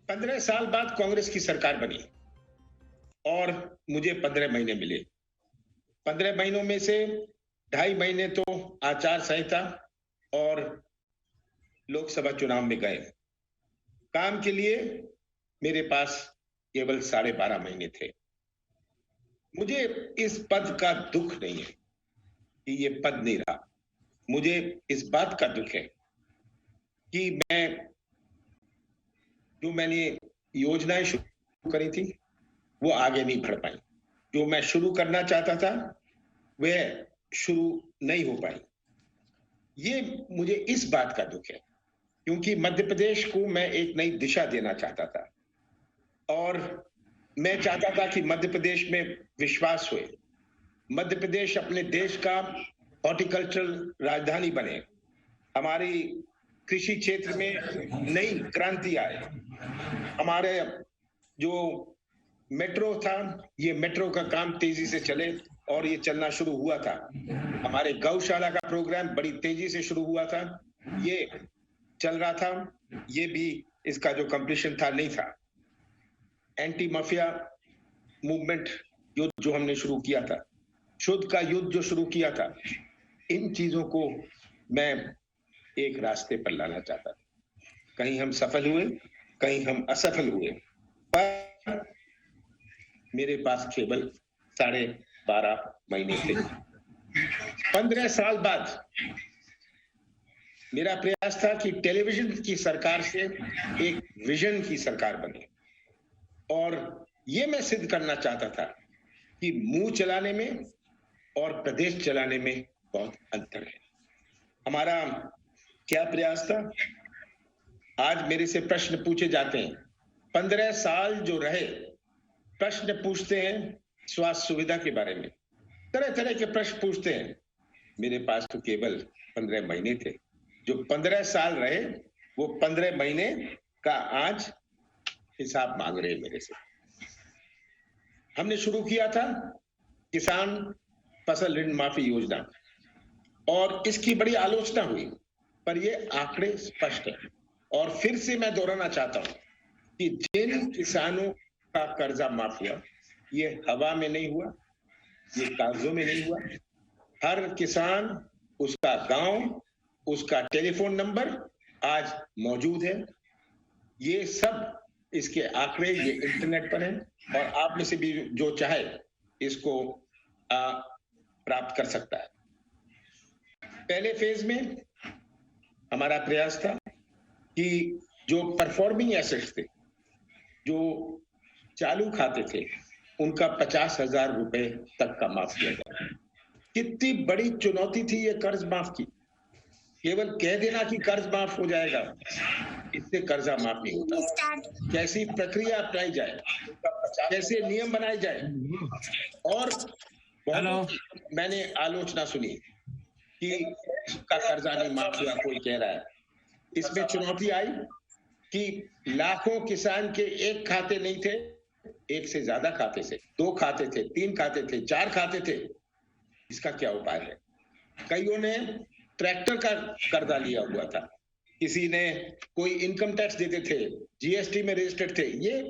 15 साल बाद कांग्रेस की सरकार बनी और मुझे 15 महीने मिले। 15 महीनों में से 2.5 महीने तो आचार संहिता और लोकसभा चुनाव में गए। काम के लिए मेरे पास केवल 12.5 महीने थे। मुझे इस पद का दुख नहीं है कि ये पद नहीं रहा। मुझे इस बात का दुख है कि मैंने योजनाएं शुरू करी थी वो आगे नहीं बढ़ पाई। जो मैं शुरू करना चाहता था वह शुरू नहीं हो पाई। ये मुझे इस बात का दुख है क्योंकि मध्य प्रदेश को मैं एक नई दिशा देना चाहता था और मैं चाहता था कि मध्य प्रदेश में विश्वास हुए, मध्य प्रदेश अपने देश का हॉर्टिकल्चरल राजधानी बने, हमारी कृषि क्षेत्र में नई क्रांति आए, हमारे जो मेट्रो था ये मेट्रो का काम तेजी से चले और ये चलना शुरू हुआ था। हमारे गौशाला का प्रोग्राम बड़ी तेजी से शुरू हुआ था, ये चल रहा था, ये भी इसका जो कंप्लीशन था नहीं था। एंटी माफिया मूवमेंट जो हमने शुरू किया था, शुद्ध का युद्ध जो शुरू किया था, इन चीजों को मैं एक रास्ते पर लाना चाहता था। कहीं हम सफल हुए, कहीं हम असफल हुए, पर मेरे पास केवल 12.5 महीने थे। 15 साल बाद मेरा प्रयास था कि टेलीविजन की सरकार से एक विजन की सरकार बने और ये मैं सिद्ध करना चाहता था कि मुंह चलाने में और प्रदेश चलाने में बहुत अंतर है। हमारा क्या प्रयास था? आज मेरे से प्रश्न पूछे जाते हैं, 15 साल जो रहे, प्रश्न पूछते हैं स्वास्थ्य सुविधा के बारे में, तरह तरह के प्रश्न पूछते हैं। मेरे पास तो केवल 15 महीने थे। जो 15 साल रहे वो 15 महीने का आज हिसाब मांग रहे हैं मेरे से। हमने शुरू किया था किसान फसल ऋण माफी योजना और इसकी बड़ी आलोचना हुई, पर ये आंकड़े स्पष्ट है और फिर से मैं दोहराना चाहता हूं कि जिन किसानों का कर्जा माफ हुआ ये हवा में नहीं हुआ, ये कागजों में नहीं हुआ। हर किसान, उसका गांव, उसका टेलीफोन नंबर आज मौजूद है। ये सब इसके आंकड़े ये इंटरनेट पर हैं और आप में से भी जो चाहे इसको प्राप्त कर सकता है। पहले फेज में हमारा प्रयास था कि जो परफॉर्मिंग एसेट्स थे, जो चालू खाते थे, उनका 50,000 रुपए तक का माफ किया जाए। कितनी बड़ी चुनौती थी ये कर्ज माफ की। केवल कह देना कि कर्ज माफ हो जाएगा, इससे कर्जा माफ नहीं होता। कैसी प्रक्रिया अपनाई जाए, कैसे नियम बनाए जाए। और मैंने आलोचना सुनी कि इसका कर्जा नहीं माफ हुआ, कोई कह रहा है। इसमें चुनौती आई कि लाखों किसान के एक खाते नहीं थे, एक से ज्यादा खाते थे, 2 खाते थे, 3 खाते थे, 4 खाते थे। इसका क्या उपाय है? कईयों ने ट्रैक्टर का कर्जा लिया हुआ था, किसी ने कोई इनकम टैक्स देते थे, जीएसटी में रजिस्टर्ड थे। ये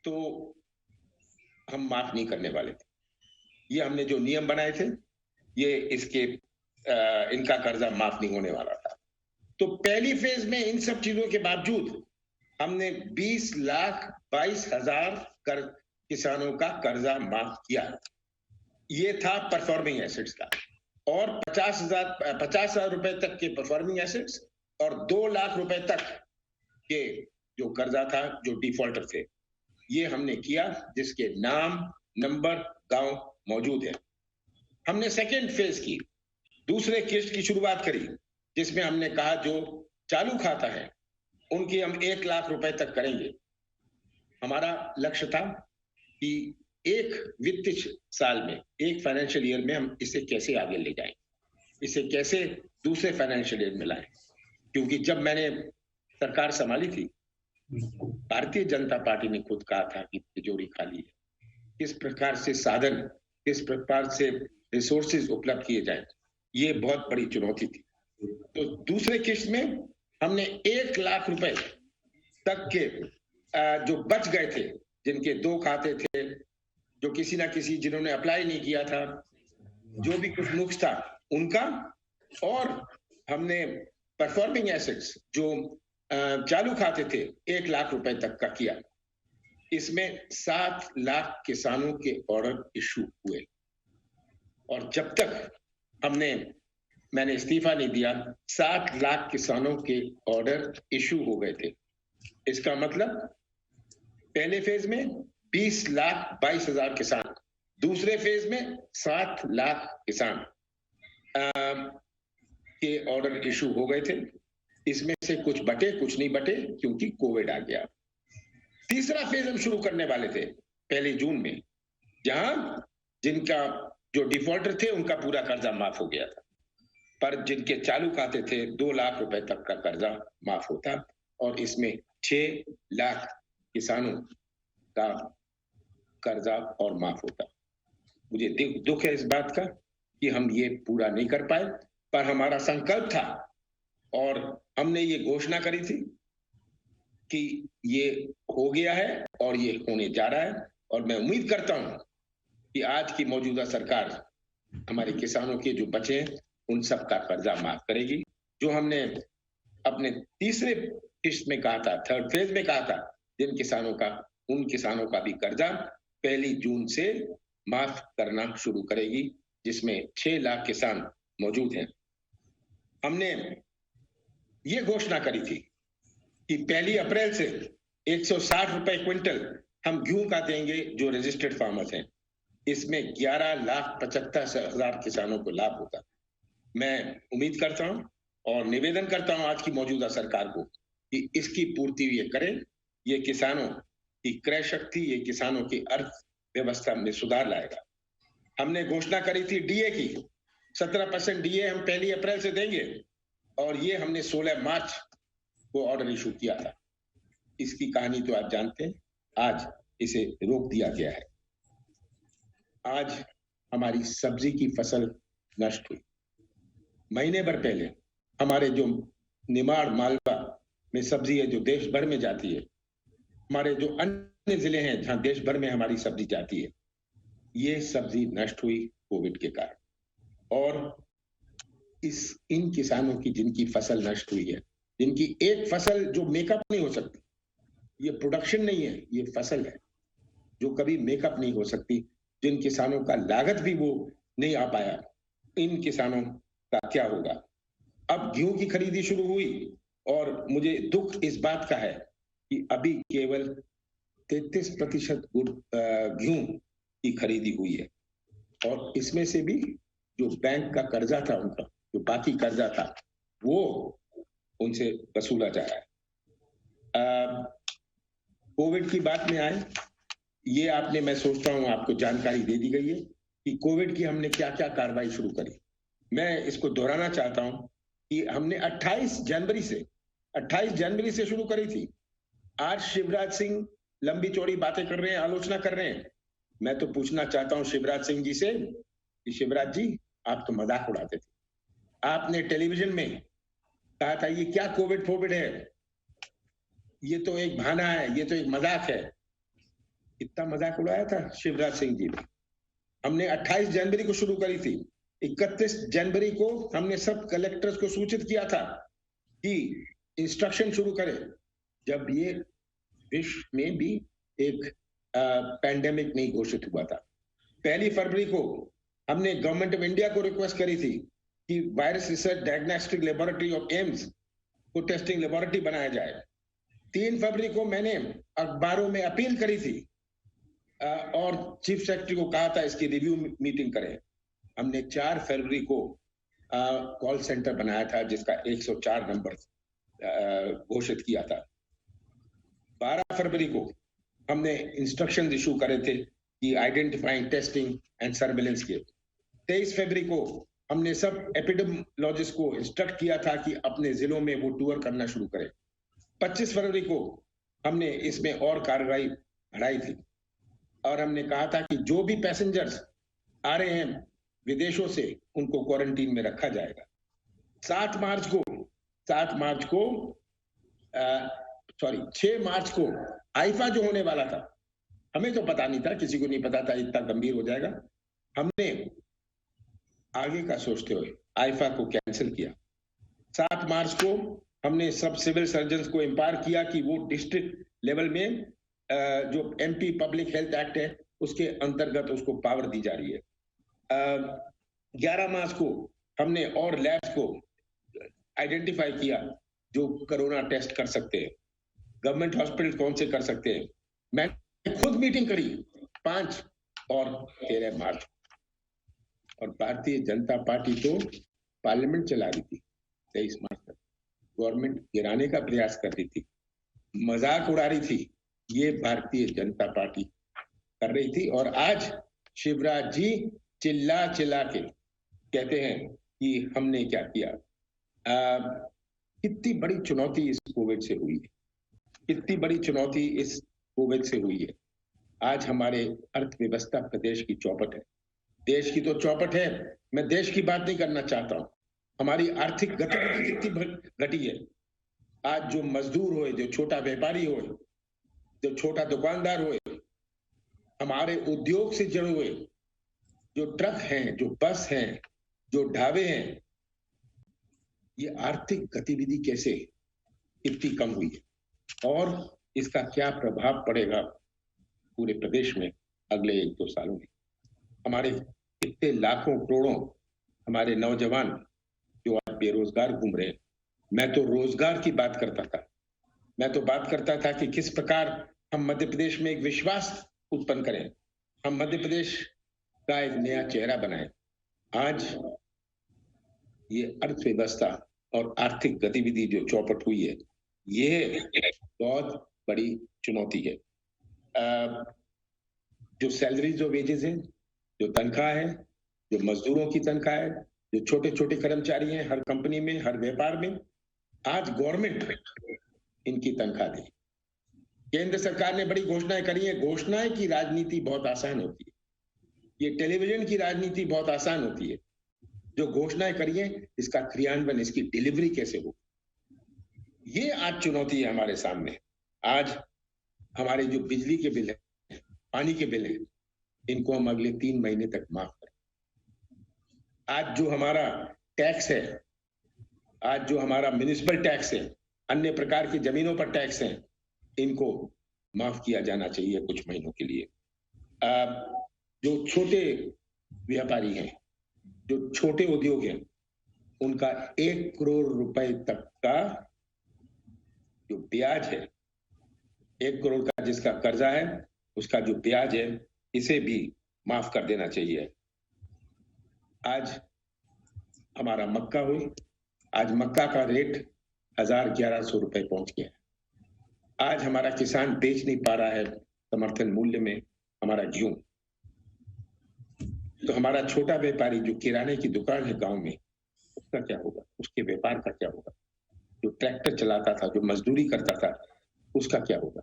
तो हम माफ नहीं करने वाले थे। ये हमने जो नियम बनाए थे ये इनका कर्जा माफ नहीं होने वाला था। तो पहली फेज में इन सब चीजों के बावजूद हमने 20,22,000 किसानों का कर्जा माफ किया। ये था परफॉर्मिंग एसेट्स का और 50,000 रुपए तक के परफॉर्मिंग एसेट्स और 2 लाख रुपए तक के जो कर्जा था, जो डिफॉल्टर थे, ये हमने किया, जिसके नाम, नंबर, गांव मौजूद है। हमने सेकेंड फेज की, दूसरे किस्त की शुरुआत करी, जिसमें हमने कहा जो चालू खाता है उनकी हम 1 लाख रुपए तक करेंगे। हमारा लक्ष्य था कि एक वित्तीय साल में, एक फाइनेंशियल ईयर में हम इसे कैसे आगे ले जाएं, इसे कैसे दूसरे फाइनेंशियल ईयर में लाएं। क्योंकि जब मैंने सरकार संभाली थी, भारतीय जनता पार्टी ने खुद कहा था कि तिजोरी खाली है, किस प्रकार से साधन, किस प्रकार से रिसोर्सेज उपलब्ध किए जाए, ये बहुत बड़ी चुनौती थी। तो दूसरे किस्त में हमने 1 लाख रुपए तक के जो बच गए थे, जिनके 2 खाते थे, जो किसी ना किसी जिन्होंने अप्लाई नहीं किया था, जो भी कुछ नुक्स था उनका, और हमने परफॉर्मिंग एसेट्स जो चालू खाते थे 1 लाख रुपए तक का किया। इसमें 7 लाख किसानों के ऑर्डर इशू हुए, और जब तक मैंने इस्तीफा नहीं दिया, 7 लाख किसानों के ऑर्डर इशू हो गए थे। इसका मतलब पहले फेज में 20,22,000 किसान, दूसरे फेज में 7 लाख किसान के ऑर्डर इशू हो गए थे। इसमें से कुछ बटे, कुछ नहीं बटे, क्योंकि कोविड आ गया। तीसरा फेज हम शुरू करने वाले थे 1 जून में, जहां जिनका जो डिफॉल्टर थे उनका पूरा कर्जा माफ हो गया था, पर जिनके चालू खाते थे 2 लाख रुपए तक का कर्जा माफ होता, और इसमें 6 लाख किसानों का कर्जा और माफ होता। मुझे दुख है इस बात का कि हम ये पूरा नहीं कर पाए, पर हमारा संकल्प था और हमने ये घोषणा करी थी कि ये हो गया है और ये होने जा रहा है। और मैं उम्मीद करता हूं कि आज की मौजूदा सरकार हमारे किसानों के जो बचे हैं उन सब का कर्जा माफ करेगी। जो हमने अपने तीसरे किस्त में कहा था, थर्ड फेज में कहा था, जिन किसानों का, उन किसानों का भी कर्जा 1 जून से माफ करना शुरू करेगी, जिसमें 6 लाख किसान मौजूद हैं। हमने ये घोषणा करी थी कि 1 अप्रैल से 160 रुपए क्विंटल हम गेहूं का देंगे जो रजिस्टर्ड फार्मर्स हैं। इसमें 11,75,000 किसानों को लाभ होगा। मैं उम्मीद करता हूं और निवेदन करता हूं आज की मौजूदा सरकार को कि इसकी पूर्ति ये करें। ये किसानों की क्रय शक्ति, ये किसानों की अर्थव्यवस्था में सुधार लाएगा। हमने घोषणा करी थी डीए की, 17% डीए हम 1 अप्रैल से देंगे, और ये हमने 16 मार्च को ऑर्डर इशू किया था। इसकी कहानी तो आप जानते हैं, आज इसे रोक दिया गया है। आज हमारी सब्जी की फसल नष्ट हुई। महीने भर पहले हमारे जो निमाड़ मालवा में सब्जी है जो देश भर में जाती है, हमारे जो अन्य जिले हैं जहां देश भर में हमारी सब्जी जाती है, ये सब्जी नष्ट हुई कोविड के कारण। और इन किसानों की जिनकी फसल नष्ट हुई है, जिनकी एक फसल जो मेकअप नहीं हो सकती, ये प्रोडक्शन नहीं है, ये फसल है जो कभी मेकअप नहीं हो सकती, जिन किसानों का लागत भी वो नहीं आ पाया, इन किसानों का क्या होगा। अब गेहूं की खरीदी शुरू हुई, और मुझे दुख इस बात का है कि अभी केवल 33% गेहूं की खरीदी हुई है, और इसमें से भी जो बैंक का कर्जा था उनका, जो बाकी कर्जा था, वो उनसे वसूला जा रहा है। कोविड की बात में आए, ये आपने, मैं सोचता हूं आपको जानकारी दे दी गई है कि कोविड की हमने क्या क्या कार्रवाई शुरू करी। मैं इसको दोहराना चाहता हूं कि हमने 28 जनवरी से शुरू करी थी। आज शिवराज सिंह लंबी चौड़ी बातें कर रहे हैं, आलोचना कर रहे हैं। मैं तो पूछना चाहता हूं शिवराज सिंह जी से कि शिवराज जी, आप तो मजाक उड़ाते थे। आपने टेलीविजन में कहा था ये क्या कोविड है, ये तो एक बहाना है, ये तो एक मजाक है। इतना मजाक उड़ाया था शिवराज सिंह जी ने। हमने 28 जनवरी को शुरू करी थी। 31 जनवरी को हमने सब कलेक्टर्स को सूचित किया था कि इंस्ट्रक्शन शुरू करें, जब ये विश्व में भी एक पैंडेमिक नहीं घोषित हुआ था। 1 फरवरी को हमने गवर्नमेंट ऑफ इंडिया को रिक्वेस्ट करी थी कि virus research diagnostic laboratory of AIIMS को टेस्टिंग लेबोरेटरी बनाया जाए। 3 फरवरी को मैंने अखबारों में अपील करी थी और चीफ सेक्रेटरी को कहा था इसकी रिव्यू मीटिंग करें। हमने 4 फरवरी को कॉल सेंटर बनाया था जिसका 104 नंबर घोषित किया था। 12 फरवरी को हमने इंस्ट्रक्शन इशू करे थे कि आइडेंटिफाइंग, टेस्टिंग एंड सर्वेलेंस के। 23 फरवरी को हमने सब एपिडेमियोलॉजिस्ट को इंस्ट्रक्ट किया था कि अपने जिलों में वो टूर करना शुरू करें। 25 फरवरी को हमने इसमें और कार्रवाई बढ़ाई थी और हमने कहा था कि जो भी पैसेंजर्स आ रहे हैं विदेशों से उनको क्वारंटीन में रखा जाएगा। 7 मार्च को 6 मार्च को आईफा जो होने वाला था, हमें तो पता नहीं था, किसी को नहीं पता था इतना गंभीर हो जाएगा। हमने आगे का सोचते हुए आईफा को कैंसिल किया। 7 मार्च को हमने सब सिविल सर्जन को एम्पावर किया कि वो डिस्ट्रिक्ट लेवल में जो एमपी पब्लिक हेल्थ एक्ट है उसके अंतर्गत उसको पावर दी जा रही है। 11 मार्च को हमने और लैब्स को आइडेंटिफाई किया जो कोरोना टेस्ट कर सकते हैं, गवर्नमेंट हॉस्पिटल कौन से कर सकते हैं। मैंने खुद मीटिंग करी 5 और 13 मार्च, और भारतीय जनता पार्टी तो पार्लियामेंट चला रही थी 23 मार्च तक, गवर्नमेंट गिराने का प्रयास कर रही थी, मजाक उड़ा रही थी, ये भारतीय जनता पार्टी कर रही थी। और आज शिवराज जी चिल्ला चिल्ला के कहते हैं कि हमने क्या किया। कितनी बड़ी चुनौती इस कोविड से हुई है, कितनी बड़ी चुनौती इस कोविड से हुई है। आज हमारे अर्थव्यवस्था प्रदेश की चौपट है, देश की तो चौपट है, मैं देश की बात नहीं करना चाहता हूं। हमारी आर्थिक गतिविधि कितनी घटी है। आज जो मजदूर हुए, जो छोटा व्यापारी हुए, जो छोटा दुकानदार हुए, हमारे उद्योग से जुड़े हुए जो ट्रक हैं, जो बस हैं, जो ढाबे हैं, ये आर्थिक गतिविधि कैसे इतनी कम हुई है और इसका क्या प्रभाव पड़ेगा पूरे प्रदेश में अगले 1-2 सालों में। हमारे कितने लाखों करोड़ों हमारे नौजवान जो आज बेरोजगार घूम रहे हैं। मैं तो रोजगार की बात करता था, मैं तो बात करता था कि किस प्रकार हम मध्य प्रदेश में एक विश्वास उत्पन्न करें, हम मध्य प्रदेश का एक नया चेहरा बनाएं। आज ये अर्थव्यवस्था और आर्थिक गतिविधि जो चौपट हुई है, ये बहुत बड़ी चुनौती है। जो सैलरीज और वेजेस हैं, जो तनख्वाह है, जो मजदूरों की तनख्वाह है, जो छोटे छोटे कर्मचारी हैं हर कंपनी में, हर व्यापार में, आज गवर्नमेंट इनकी तनख्वाह दे। केंद्र सरकार ने बड़ी घोषणाएं करी है। घोषणाएं की राजनीति बहुत आसान होती है, ये टेलीविजन की राजनीति बहुत आसान होती है। जो घोषणाएं करी है, इसका क्रियान्वयन, इसकी डिलीवरी कैसे हो, ये आज चुनौती है हमारे सामने। आज हमारे जो बिजली के बिल है, पानी के बिल है, इनको हम अगले 3 महीने तक माफ करें। आज जो हमारा टैक्स है, आज जो हमारा म्युनिसिपल टैक्स है, अन्य प्रकार की जमीनों पर टैक्स है, इनको माफ किया जाना चाहिए कुछ महीनों के लिए। जो छोटे व्यापारी हैं, जो छोटे उद्योग हैं, उनका 1 करोड़ रुपए तक का जो ब्याज है, 1 करोड़ का जिसका कर्जा है, उसका जो ब्याज है, इसे भी माफ कर देना चाहिए। आज हमारा मक्का हुई, आज मक्का का रेट 1100 रुपए पहुंच गया है। आज हमारा किसान बेच नहीं पा रहा है समर्थन मूल्य में हमारा गेहूं, तो हमारा छोटा व्यापारी जो किराने की दुकान है गांव में, उसका क्या होगा, उसके व्यापार का क्या होगा, जो ट्रैक्टर चलाता था, जो मजदूरी करता था, उसका क्या होगा।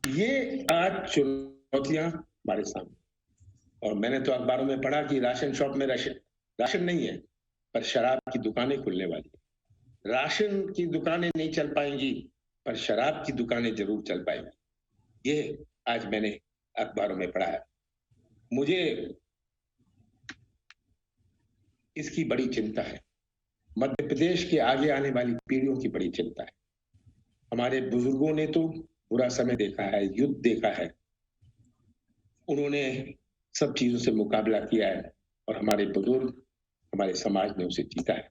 ये आज चुनौतियां हमारे सामने। और मैंने तो अखबारों में पढ़ा कि राशन शॉप में राशन नहीं है, पर शराब की दुकानें खुलने वाली है। राशन की दुकानें नहीं चल पाएंगी, पर शराब की दुकानें जरूर चल पाएंगी। ये आज मैंने अखबारों में पढ़ा है। मुझे इसकी बड़ी चिंता है, मध्य प्रदेश के आगे आने वाली पीढ़ियों की बड़ी चिंता है। हमारे बुजुर्गों ने तो बुरा समय देखा है, युद्ध देखा है, उन्होंने सब चीजों से मुकाबला किया है और हमारे बुजुर्ग, हमारे समाज ने उसे जीता है।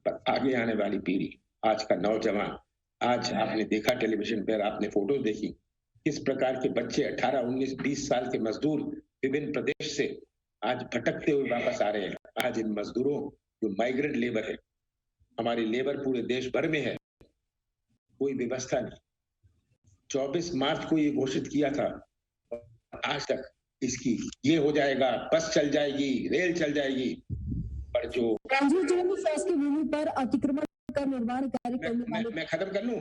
पर आगे आने वाली पीढ़ी, आज का नौजवान, आज आपने देखा टेलीविजन पर, आपने फोटो देखी, किस प्रकार के बच्चे 18, 19, 20 साल के मजदूर विभिन्न प्रदेश से आज भटकते हुए वापस आ रहे हैं। आज इन मजदूरों, जो माइग्रेंट लेबर है, हमारी लेबर पूरे देश भर में है, कोई व्यवस्था नहीं। 24 मार्च को ये घोषित किया था, आज तक इसकी ये हो जाएगा, बस चल जाएगी, रेल चल जाएगी, पर जो शासकीय भूमि पर अतिक्रमण का निर्माण कार्य करने वाले, मैं खत्म कर लूं,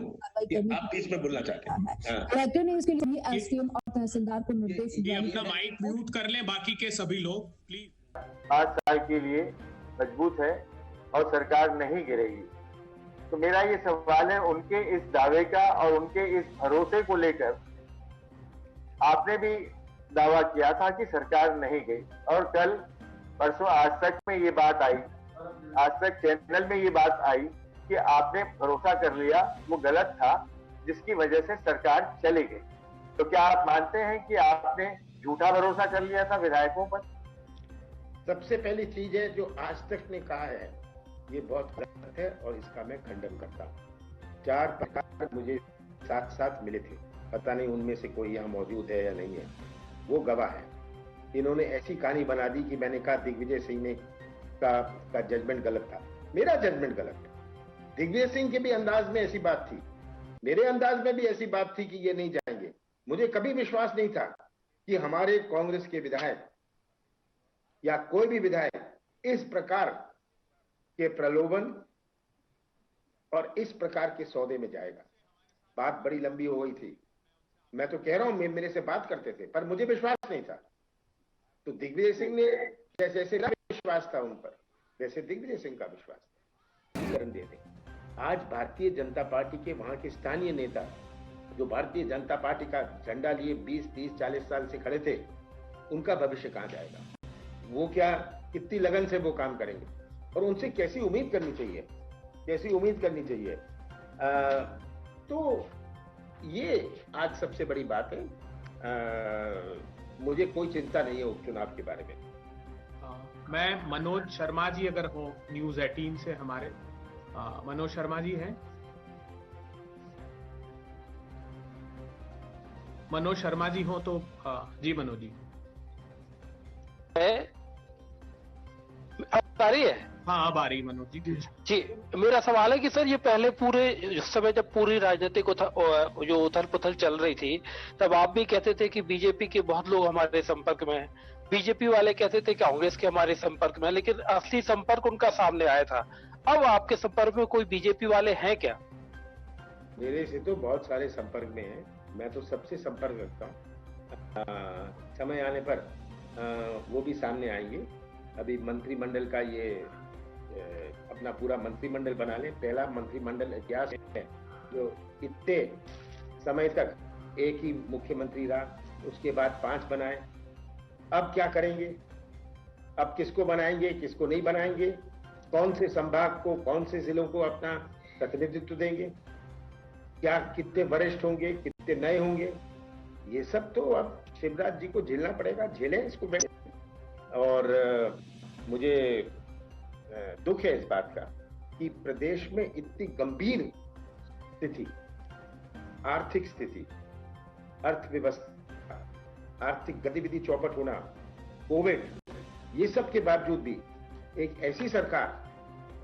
आप बीच में बोलना चाहते हैं। कलेक्टर ने इसके लिए एसडीएम और तहसीलदार को निर्देश दिए। अपना माइक म्यूट कर लें, बाकी के सभी लोग प्लीज। 5 साल के लिए मजबूत है और सरकार नहीं गिरेगी। तो मेरा ये सवाल है उनके इस दावे का और उनके इस भरोसे को लेकर, आपने भी दावा किया था कि सरकार नहीं गई, और कल परसों आज तक में ये बात आई, आज तक चैनल में ये बात आई कि आपने भरोसा कर लिया, वो गलत था, जिसकी वजह से सरकार चली गई। तो क्या आप मानते हैं कि आपने झूठा भरोसा कर लिया था विधायकों पर? सबसे पहली चीज है जो आज तक ने कहा है ये बहुत गलत है और इसका मैं खंडन करता हूँ। 4 पत्रकार मुझे साथ साथ मिले थे, पता नहीं उनमें से कोई यहाँ मौजूद है या नहीं है, वो गवाह है। इन्होंने ऐसी कहानी बना दी कि मैंने कहा दिग्विजय सिंह ने का जजमेंट गलत था। मेरा जजमेंट गलत था। दिग्विजय सिंह के भी अंदाज में ऐसी बात थी, मेरे अंदाज में भी ऐसी बात थी कि ये नहीं जाएंगे। मुझे कभी विश्वास नहीं था कि हमारे कांग्रेस के विधायक या कोई भी विधायक इस प्रकार के प्रलोभन और इस प्रकार के सौदे में जाएगा। बात बड़ी लंबी हो गई थी, मैं तो कह रहा हूं मेरे से बात करते थे पर मुझे विश्वास नहीं था। तो दिग्विजय सिंह ने जैसे विश्वास था उन पर, वैसे दिग्विजय सिंह का विश्वास दे दें। आज भारतीय जनता पार्टी के वहां के स्थानीय नेता जो भारतीय जनता पार्टी का झंडा लिए 20, 30, 40 साल से खड़े थे, उनका भविष्य कहां जाएगा? वो क्या कितनी लगन से वो काम करेंगे और उनसे कैसी उम्मीद करनी चाहिए, कैसी उम्मीद करनी चाहिए? तो ये आज सबसे बड़ी बात है। मुझे कोई चिंता नहीं है उपचुनाव के बारे में। मैं मनोज शर्मा जी अगर हो न्यूज 18 से हमारे, मनोज शर्मा जी हैं? मनोज शर्मा जी हो तो जी मनोज जी आ रही है? हाँ अब आ रही मनोज जी। जी, मेरा सवाल है कि सर ये पहले पूरे उस समय जब पूरी राजनीतिक जो उथल पुथल चल रही थी, तब आप भी कहते थे कि बीजेपी के बहुत लोग हमारे संपर्क में हैं, बीजेपी वाले कहते थे कि कांग्रेस के हमारे संपर्क में है, लेकिन असली संपर्क उनका सामने आया था। अब आपके संपर्क में कोई बीजेपी वाले हैं क्या? मेरे से तो बहुत सारे संपर्क में हैं, मैं तो सबसे संपर्क रखता हूँ। समय आने पर वो भी सामने आएंगे। अभी मंत्रिमंडल का ये अपना पूरा मंत्रिमंडल बना लें। पहला मंत्रिमंडल इतिहास है जो इतने समय तक एक ही मुख्यमंत्री रहा, उसके बाद 5 बनाए। अब क्या करेंगे? अब किसको बनाएंगे, किसको नहीं बनाएंगे, कौन से संभाग को, कौन से जिलों को अपना प्रतिनिधित्व देंगे, क्या कितने वरिष्ठ होंगे, कितने नए होंगे, ये सब तो अब शिवराज जी को झेलना पड़ेगा। झेलें इसको बैठे। और मुझे दुख है इस बात का कि प्रदेश में इतनी गंभीर स्थिति, आर्थिक स्थिति, अर्थव्यवस्था, आर्थिक गतिविधि चौपट होना, कोविड, ये सब के बावजूद भी एक ऐसी सरकार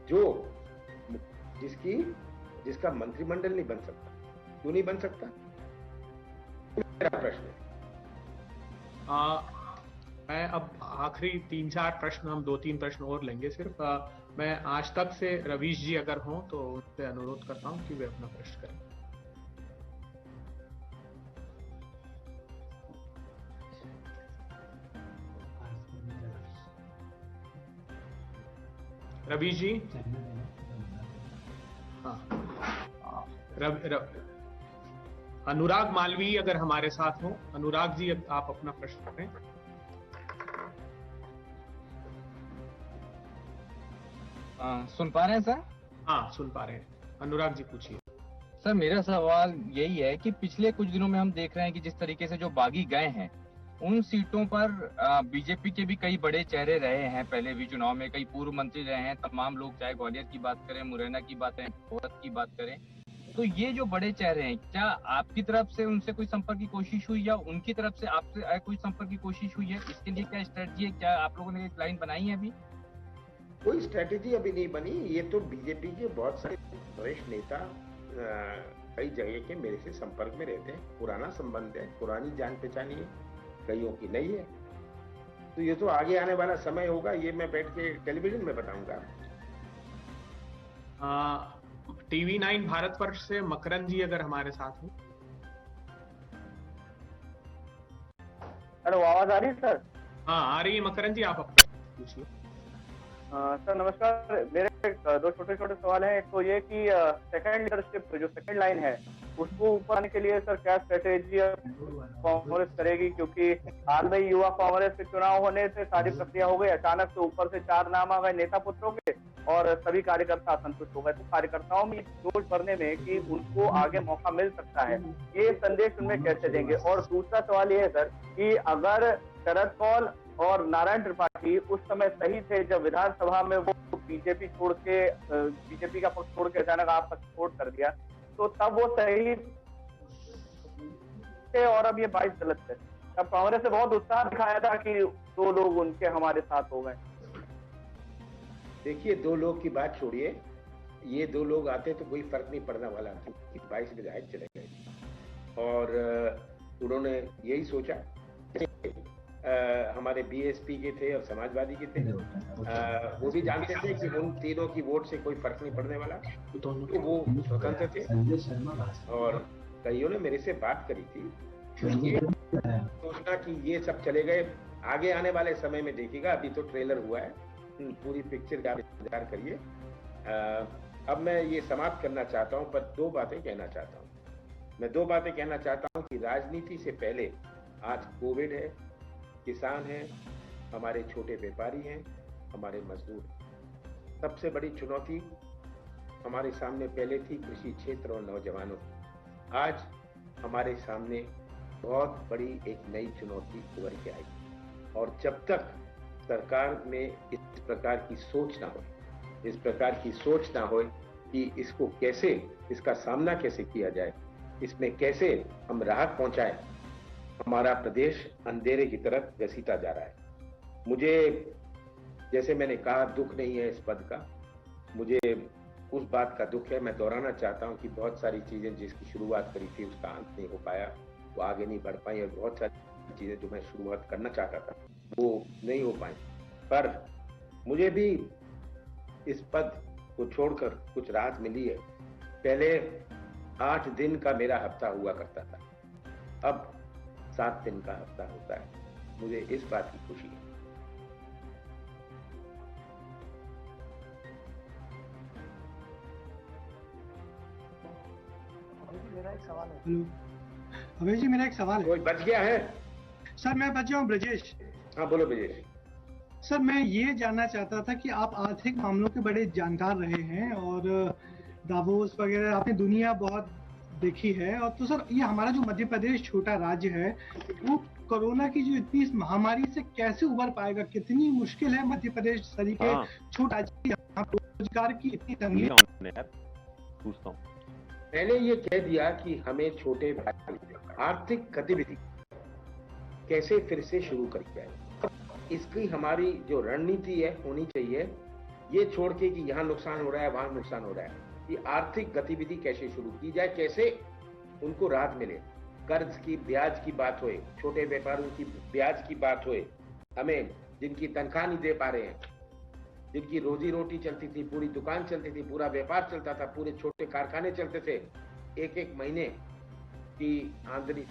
जो जिसका मंत्रिमंडल नहीं बन सकता। क्यों नहीं बन सकता? मेरा प्रश्न है। मैं अब आखिरी 3-4 प्रश्न, हम 2-3 प्रश्न और लेंगे सिर्फ। मैं आज तक से रवीश जी अगर हों तो उनसे अनुरोध करता हूं कि वे अपना प्रश्न करें। रवीश जी? हाँ, अनुराग मालवीय अगर हमारे साथ हो, अनुराग जी आप अपना प्रश्न करें। सुन पा रहे हैं सर? हाँ सुन पा रहे हैं, अनुराग जी पूछिए। सर मेरा सवाल यही है कि पिछले कुछ दिनों में हम देख रहे हैं कि जिस तरीके से जो बागी गए हैं, उन सीटों पर बीजेपी के भी कई बड़े चेहरे रहे हैं। पहले भी चुनाव में कई पूर्व मंत्री रहे हैं, तमाम लोग, चाहे ग्वालियर की बात करें, मुरैना की बात करें, भोरत की बात करें। तो ये जो बड़े चेहरे हैं, क्या आपकी तरफ से उनसे कोई संपर्क की कोशिश हुई या उनकी तरफ से आपसे कोई संपर्क की कोशिश हुई है? इसके लिए क्या स्ट्रेटजी है? क्या आप लोगों ने एक लाइन बनाई है? अभी कोई स्ट्रेटेजी अभी नहीं बनी। ये तो बीजेपी के बहुत सारे वरिष्ठ नेता कई जगह के मेरे से संपर्क में रहते हैं, पुराना संबंध है, पुरानी जान पहचानी है, कईयों की नहीं है। तो ये तो आगे आने वाला समय होगा, ये मैं बैठ के टेलीविजन में बताऊंगा। TV9 भारतवर्ष से मकरंद जी अगर हमारे साथ हो। हेलो, आवाज आ रही है सर? हाँ आ रही है मकरंद जी, आप अपना पूछिए। सर नमस्कार। मेरे दो छोटे छोटे सवाल हैं। एक तो ये कि सेकंड लीडरशिप जो सेकंड लाइन है उसको ऊपर आने के लिए सर क्या स्ट्रेटेजी कांग्रेस करेगी, क्योंकि हाल में युवा कांग्रेस के चुनाव होने से सारी प्रक्रिया हो गई, अचानक से ऊपर से 4 नाम आ गए नेता पुत्रों के और सभी कार्यकर्ता असंतुष्ट हो गए। तो कार्यकर्ताओं में जोश भरने में कि उनको आगे मौका मिल सकता है, ये संदेश उनमें कैसे देंगे? और दूसरा सवाल ये है सर कि अगर शरद कौल और नारायण त्रिपाठी उस समय सही थे जब विधानसभा में वो बीजेपी छोड़ के बीजेपी का पक्ष छोड़ के अचानक आपका सपोर्ट कर दिया, तो तब वो सही थे और अब ये 22 गलत थे। तब कांग्रेस ने बहुत उत्साह दिखाया था कि 2 लोग उनके हमारे साथ हो गए। देखिए, 2 लोग की बात छोड़िए, ये 2 लोग आते तो कोई फर्क नहीं पड़ने वाला, क्योंकि 22 विधायक चले गए और उन्होंने यही सोचा। हमारे बीएसपी के थे और समाजवादी के थे, वो भी जानते थे कि उन तीनों की वोट से कोई फर्क नहीं पड़ने वाला, तो वो स्वतंत्र थे। और कईयों ने मेरे से बात करी थी, ये सोचना कि ये सब चले गए, आगे आने वाले समय में देखिएगा, अभी तो ट्रेलर हुआ है, पूरी पिक्चर का इंतजार करिए। अब मैं ये समाप्त करना चाहता हूँ, पर 2 बातें कहना चाहता हूँ। मैं 2 बातें कहना चाहता हूँ कि राजनीति से पहले आज कोविड है, किसान हैं, हमारे छोटे व्यापारी हैं, हमारे मजदूर हैं। सबसे बड़ी चुनौती हमारे सामने पहले थी कृषि क्षेत्र और नौजवानों की। आज हमारे सामने बहुत बड़ी एक नई चुनौती उभर के आई, और जब तक सरकार में इस प्रकार की सोच ना हो, इस प्रकार की सोच ना हो कि इसको कैसे, इसका सामना कैसे किया जाए, इसमें कैसे हम राहत पहुंचाएं, हमारा प्रदेश अंधेरे की तरफ घसीटा जा रहा है। मुझे, जैसे मैंने कहा, दुख नहीं है इस पद का, मुझे उस बात का दुख है। मैं दोहराना चाहता हूं कि बहुत सारी चीजें जिसकी शुरुआत करी थी उसका अंत नहीं हो पाया, वो आगे नहीं बढ़ पाई, और बहुत सारी चीजें जो मैं शुरुआत करना चाहता था वो नहीं हो पाई। पर मुझे भी इस पद को छोड़कर कुछ राहत मिली है। पहले 8 दिन का मेरा हफ्ता हुआ करता था, अब 7 दिन का हफ्ता होता है। मुझे इस बात की खुशी है। मेरा एक सवाल है। हेलो अभय जी, मेरा एक सवाल है। कोई बच गया है? सर मैं बच गया हूँ, ब्रजेश। हाँ बोलो ब्रजेश। सर मैं ये जानना चाहता था कि आप आर्थिक मामलों के बड़े जानकार रहे हैं और दावोस वगैरह आपने दुनिया बहुत देखी है, और तो सर ये हमारा जो मध्य प्रदेश छोटा राज्य है वो कोरोना की जो इतनी इस महामारी से कैसे उबर पाएगा? कितनी मुश्किल है मध्य प्रदेश तरीके छोटा राज्य, रोजगार की इतनी तंगी। पूछता हूँ, पहले ये कह दिया कि हमें छोटे आर्थिक गतिविधि कैसे फिर से शुरू करी जाए, इसकी हमारी जो रणनीति है होनी चाहिए। ये छोड़ के कि यहाँ नुकसान हो रहा है वहां नुकसान हो रहा है, ये आर्थिक गतिविधि कैसे शुरू की जाए, कैसे उनको राहत मिले। कर्ज की ब्याज की बात होए, छोटे व्यापारियों की ब्याज की बात होए, हमें जिनकी तनख्वाह नहीं दे पा रहे हैं, जिनकी रोजी रोटी चलती थी, पूरी दुकान चलती थी, पूरा व्यापार चलता था, पूरे छोटे कारखाने चलते थे, 1-1 महीने की आमदनी